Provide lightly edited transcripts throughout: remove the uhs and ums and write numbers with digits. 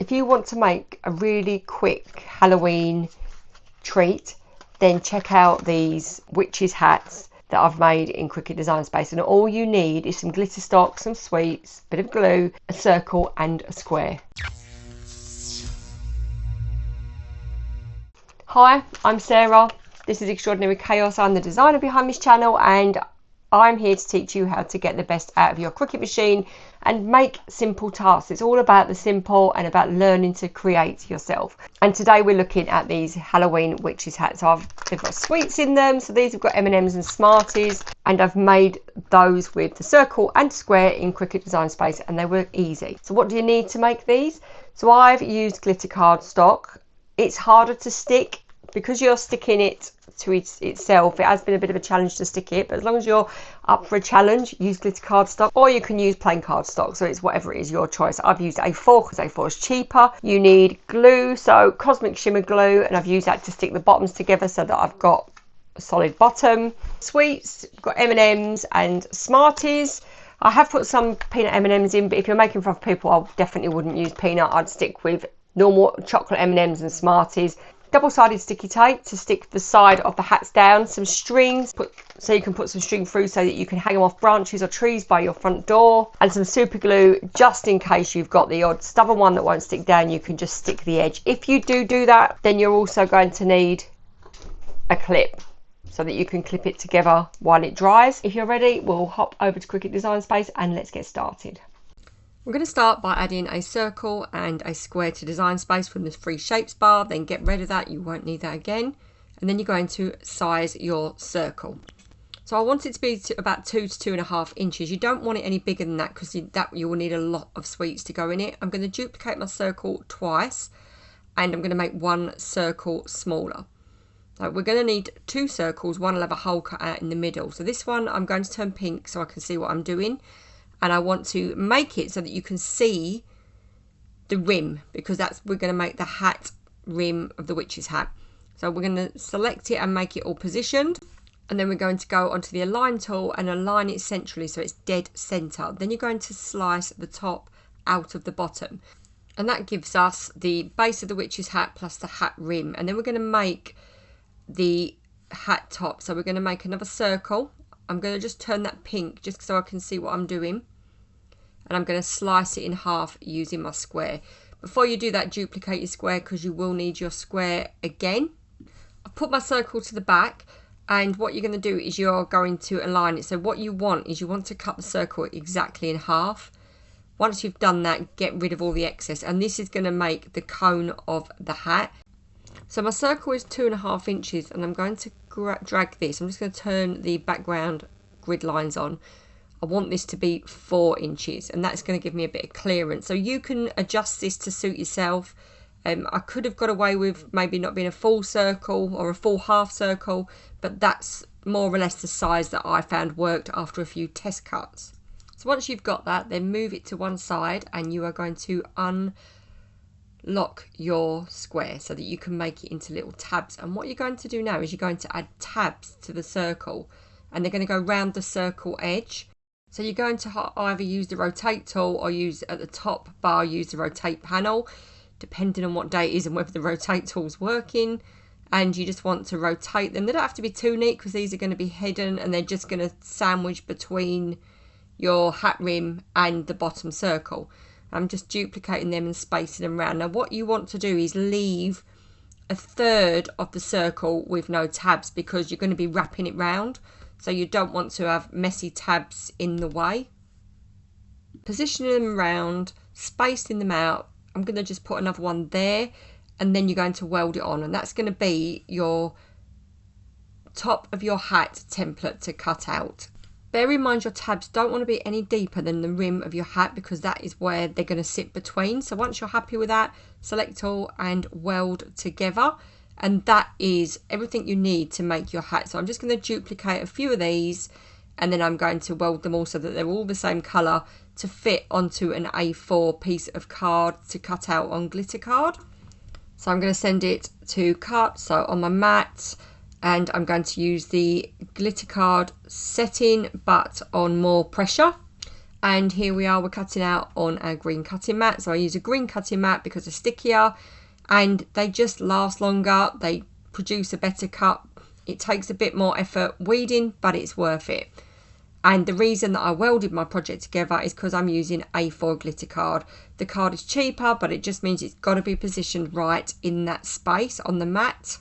if you want to make a really quick Halloween treat, then check out these witches hats that I've made in Cricut Design Space. And all you need is some glitter stock, some sweets, a bit of glue, a circle and a square. Hi, I'm Sarah. This is Extraordinary Chaos. I'm the designer behind this channel, and I'm here to teach you how to get the best out of your Cricut machine and make simple tasks. It's all about the simple and about learning to create yourself. And today we're looking at these Halloween witches hats. They've got sweets in them, so these have got M&Ms and Smarties, and I've made those with the circle and square in Cricut Design Space, and they were easy. So what do you need to make these? So I've used glitter cardstock. It's harder to stick because you're sticking it to itself. It has been a bit of a challenge to stick it, but as long as you're up for a challenge, use glitter cardstock, or you can use plain cardstock. So it's whatever it is, your choice. I've used A4 because A4 is cheaper. You need glue, so Cosmic Shimmer glue, and I've used that to stick the bottoms together so that I've got a solid bottom. Sweets, got M&Ms and Smarties. I have put some peanut M&Ms in, but if you're making for other people, I definitely wouldn't use peanut. I'd stick with normal chocolate M&Ms and Smarties. Double-sided sticky tape to stick the side of the hats down, some strings, so you can put some string through so that you can hang them off branches or trees by your front door, and some super glue just in case you've got the odd stubborn one that won't stick down. You can just stick the edge. If you do that, then you're also going to need a clip so that you can clip it together while it dries. If you're ready, we'll hop over to Cricut Design Space and let's get started. We're going to start by adding a circle and a square to Design Space from the free shapes bar, then get rid of that, you won't need that again. And then you're going to size your circle. So I want it to be about 2 to 2.5 inches. You don't want it any bigger than that because you will need a lot of sweets to go in it. I'm going to duplicate my circle twice, and I'm going to make one circle smaller. So we're going to need 2 circles, one will have a hole cut out in the middle. So this one I'm going to turn pink so I can see what I'm doing. And I want to make it so that you can see the rim, because we're going to make the hat rim of the witch's hat. So we're going to select it and make it all positioned. And then we're going to go onto the align tool and align it centrally so it's dead center. Then you're going to slice the top out of the bottom. And that gives us the base of the witch's hat plus the hat rim. And then we're going to make the hat top. So we're going to make another circle. I'm going to just turn that pink just so I can see what I'm doing. And I'm going to slice it in half using my square. Before you do that, duplicate your square because you will need your square again. I've put my circle to the back, and what you're going to do is you're going to align it. So what you want is you want to cut the circle exactly in half. Once you've done that, get rid of all the excess. And this is going to make the cone of the hat. So my circle is 2.5 inches, and I'm going to drag this. I'm just going to turn the background grid lines on. I want this to be 4 inches, and that's going to give me a bit of clearance. So you can adjust this to suit yourself. I could have got away with maybe not being a full circle or a full half circle, but that's more or less the size that I found worked after a few test cuts. So once you've got that, then move it to one side, and you are going to unlock your square so that you can make it into little tabs. And what you're going to do now is you're going to add tabs to the circle, and they're going to go round the circle edge. So you're going to either use the rotate tool or use at the top bar, use the rotate panel, depending on what day it is and whether the rotate tool is working. And you just want to rotate them. They don't have to be too neat because these are going to be hidden, and they're just going to sandwich between your hat rim and the bottom circle. I'm just duplicating them and spacing them around. Now what you want to do is leave 1/3 of the circle with no tabs, because you're going to be wrapping it round. So you don't want to have messy tabs in the way. Positioning them around, spacing them out. I'm going to just put another one there, and then you're going to weld it on, and that's going to be your top of your hat template to cut out. Bear in mind your tabs don't want to be any deeper than the rim of your hat, because that is where they're going to sit between. So once you're happy with that, select all and weld together. And that is everything you need to make your hat. So I'm just going to duplicate a few of these, and then I'm going to weld them all so that they're all the same colour to fit onto an A4 piece of card to cut out on glitter card. So I'm going to send it to cut, so on my mat, and I'm going to use the glitter card setting but on more pressure. And here we are, we're cutting out on our green cutting mat. So I use a green cutting mat because they're stickier and they just last longer. They produce a better cut. It takes a bit more effort weeding, but it's worth it. And the reason that I welded my project together is because I'm using A4 glitter card. The card is cheaper, but it just means it's got to be positioned right in that space on the mat.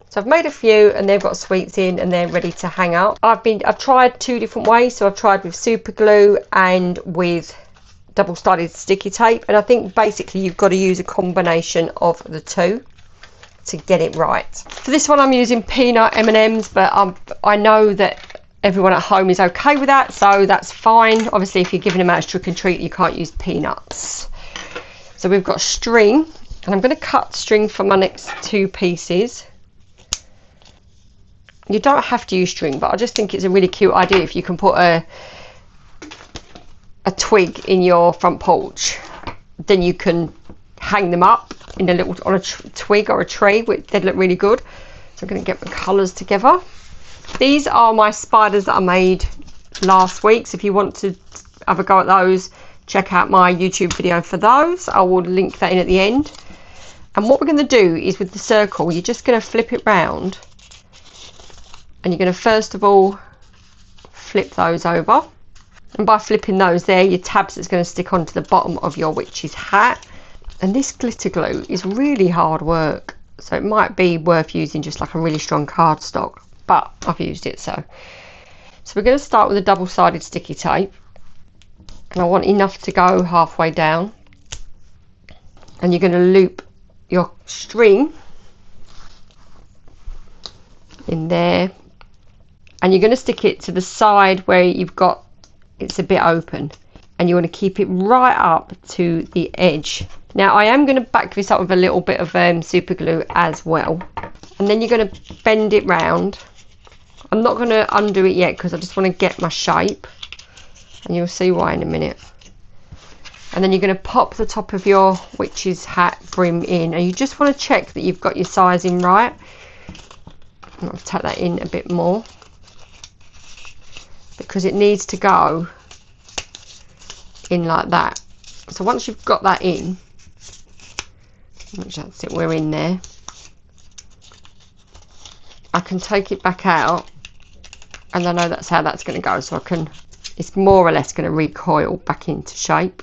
So I've made a few and they've got sweets in and they're ready to hang up. I've tried 2 different ways. So I've tried with super glue and with double-sided sticky tape. And I think basically you've got to use a combination of the two to get it right. For this one I'm using peanut M&Ms, but I know that everyone at home is okay with that, so that's fine. Obviously if you're giving them out as trick and treat, you can't use peanuts. So we've got string, and I'm going to cut string for my next 2 pieces. You don't have to use string, but I just think it's a really cute idea if you can put a twig in your front porch, then you can hang them up in a little on a twig or a tree, which they'd look really good. So I'm going to get the colours together. These are my spiders that I made last week, so if you want to have a go at those, check out my YouTube video for those. I will link that in at the end. And what we're going to do is with the circle, you're just going to flip it round, and you're going to first of all flip those over, and by flipping those there, your tabs is going to stick onto the bottom of your witch's hat. And this glitter glue is really hard work, so it might be worth using just like a really strong cardstock, but I've used it. So we're going to start with a double-sided sticky tape, and I want enough to go halfway down, and you're going to loop your string in there, and you're going to stick it to the side where you've got it's a bit open, and you want to keep it right up to the edge. Now I am going to back this up with a little bit of super glue as well, and then you're going to bend it round. I'm not going to undo it yet because I just want to get my shape, and you'll see why in a minute. And then you're going to pop the top of your witch's hat brim in, and you just want to check that you've got your sizing right. I'm going to tuck that in a bit more because it needs to go in like that. So once you've got that in, that's it, we're in there, I can take it back out, and I know that's how that's going to go, so I can, it's more or less going to recoil back into shape.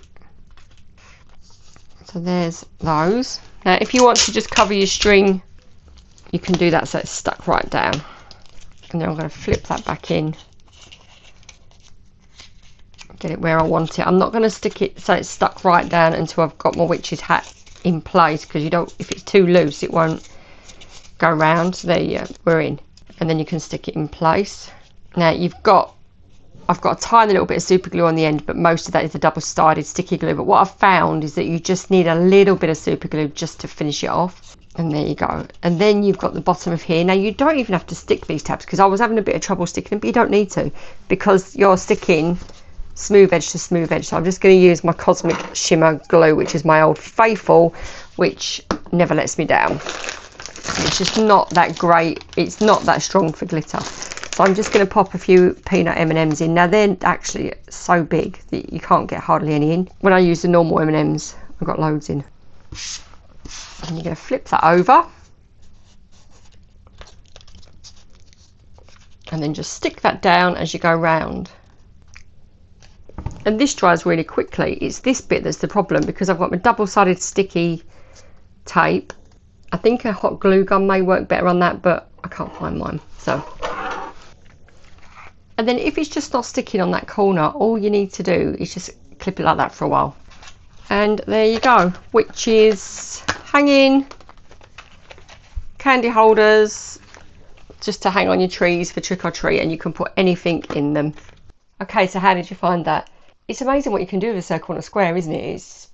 So there's those. Now if you want to just cover your string, you can do that so it's stuck right down, and then I'm going to flip that back in, get it where I want it. I'm not going to stick it so it's stuck right down until I've got my witch's hat in place, because you don't, if it's too loose it won't go round. So there you go, we're in, and then you can stick it in place. Now I've got a tiny little bit of super glue on the end, but most of that is the double-sided sticky glue. But what I've found is that you just need a little bit of super glue just to finish it off. And there you go. And then you've got the bottom of here. Now you don't even have to stick these tabs, because I was having a bit of trouble sticking them, but you don't need to, because you're sticking smooth edge to smooth edge. So I'm just going to use my Cosmic Shimmer glue, which is my old faithful, which never lets me down. It's just not that great. It's not that strong for glitter. So I'm just going to pop a few peanut M&Ms in. Now they're actually so big that you can't get hardly any in. When I use the normal M&Ms, I've got loads in. And you're going to flip that over, and then just stick that down as you go round. And this dries really quickly. It's this bit that's the problem, because I've got my double-sided sticky tape. I think a hot glue gun may work better on that, but I can't find mine. So, and then if it's just not sticking on that corner, all you need to do is just clip it like that for a while. And there you go, which is hanging candy holders just to hang on your trees for trick or treat, and you can put anything in them. Okay, so how did you find that? It's amazing what you can do with a circle and a square, isn't it?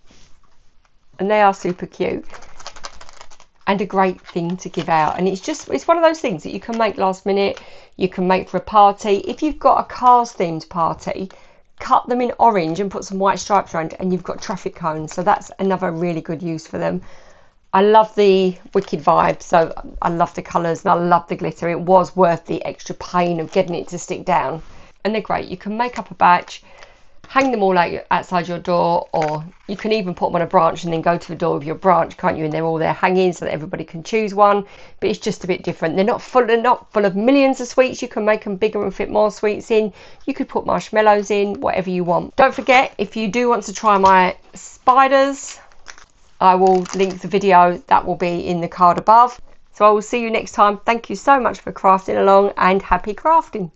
And they are super cute and a great thing to give out. And it's one of those things that you can make last minute, you can make for a party. If you've got a Cars themed party, cut them in orange and put some white stripes around, and you've got traffic cones. So that's another really good use for them. I love the Wicked vibe, so I love the colours and I love the glitter. It was worth the extra pain of getting it to stick down. And they're great. You can make up a batch, hang them all out outside your door, or you can even put them on a branch and then go to the door with your branch, can't you? And they're all there hanging so that everybody can choose one, but it's just a bit different. They're not full of millions of sweets. You can make them bigger and fit more sweets in. You could put marshmallows in, whatever you want. Don't forget, if you do want to try my spiders, I will link the video that will be in the card above. So I will see you next time. Thank you so much for crafting along, and happy crafting.